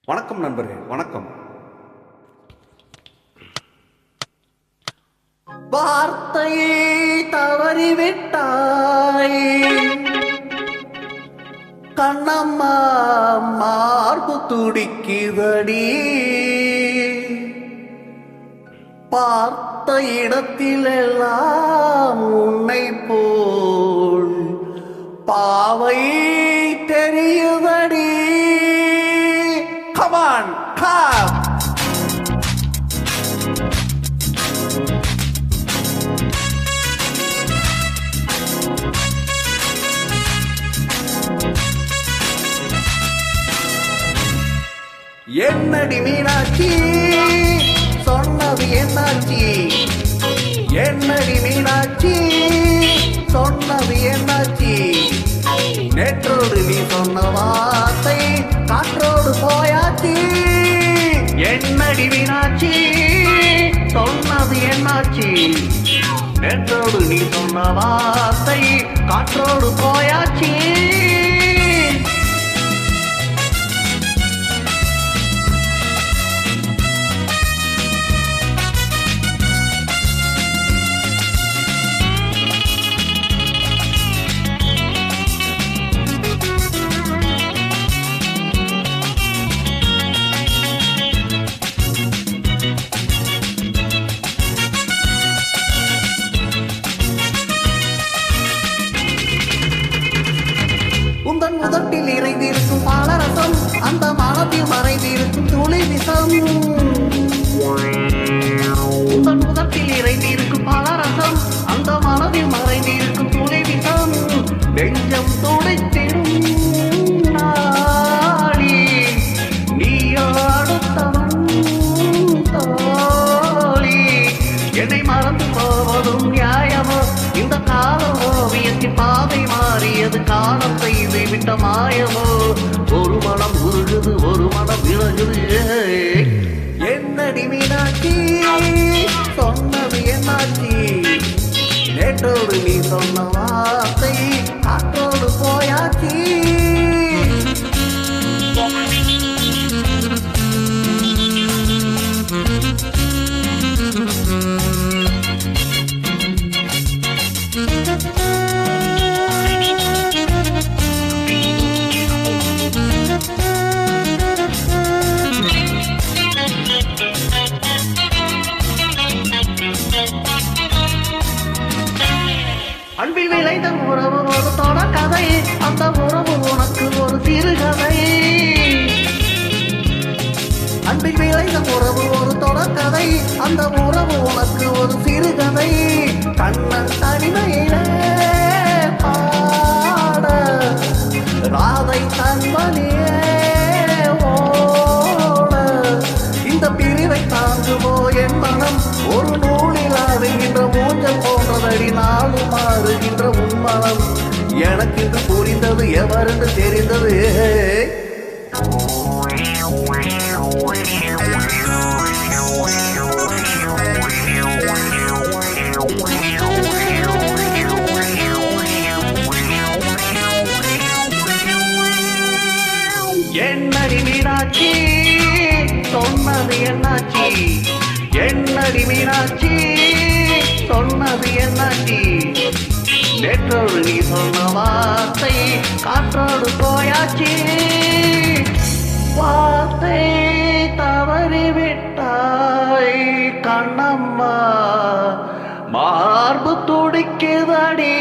வணக்கம் நண்பரே, வணக்கம். வார்த்தையை தவறிவிட்டாய் கண்ணம்மா, மார்பு துடிக்குதடி. பார்த்த இடத்திலெல்லாம் உன்னை போல் பாவை தெரியுதடி. கமான் காப். என்னடி மீனாட்சி, சொன்னது என்னாச்சி? என்னடி மீனாட்சி, சொன்னது என்னாச்சி? நேற்றோடு நீ சொன்ன வார்த்தை காற்றோடு போயாச்சி. என்னடி மீனாட்சி, சொன்னது என்னாச்சி? நேற்றோடு நீ சொன்ன வார்த்தை காற்றோடு போயாச்சி. உந்தன் முதட்டில் இறைந்திருக்கும் பாலரசம், அந்த மனத்தில் மறைந்திருக்கும் துளி விஷம். உந்தன் முதட்டில் இறைந்திருக்கும் பாலரசம், அந்த மனதில் மறைந்திருக்கும் துளி விஷம். நெஞ்சம் துடைத்திடும் நாடி, நீ அடுத்தவன் தோழி. என்னை மறந்து போவதும் நியாயமோ? இந்த கால ஓவியத்தின் பாதை மாறியது, காலம் செய்து விட்ட மாயமோ? ஒரு மனம் உருகுது, ஒரு மனம் விலகுது. என்னடி மீனாட்சி, சொன்னது என்னாச்சி? நேற்றோடு நீ சொன்ன வார்த்தை காற்றோடு போயாச்சி. அன்பில் விளைந்த உறவு ஒரு தொடர்கதை, அந்த உறவு உனக்கு ஒரு சிறுகதை. அன்பில் விளைந்த உறவு ஒரு தொடர்கதை, அந்த உறவு உனக்கு ஒரு சிறுகதை. கண்ணன் தனிமையிலே பாட, ராதை தன்மணியே ஓட. இந்த பிரிவை தாங்குமோ என் மனம்? ஒரு நூலில் ஆடுகின்ற ஊஞ்சல் போன்றதடி, நாளு மாறுகின்ற உன்மனம். எனக்கு இது புரிந்தது, எவரென்று தெரிந்தது. என்னடி மீனாட்சி, சொன்னது என்னாச்சி? என்னடி மீனாட்சி, சொன்னது என்னாச்சி? நேற்றோடு நீ சொன்ன வார்த்தை காற்றோடு போயாச்சி. வார்த்தை தவறிவிட்டாய் கண்ணம்மா, மார்பு துடிக்குதடி.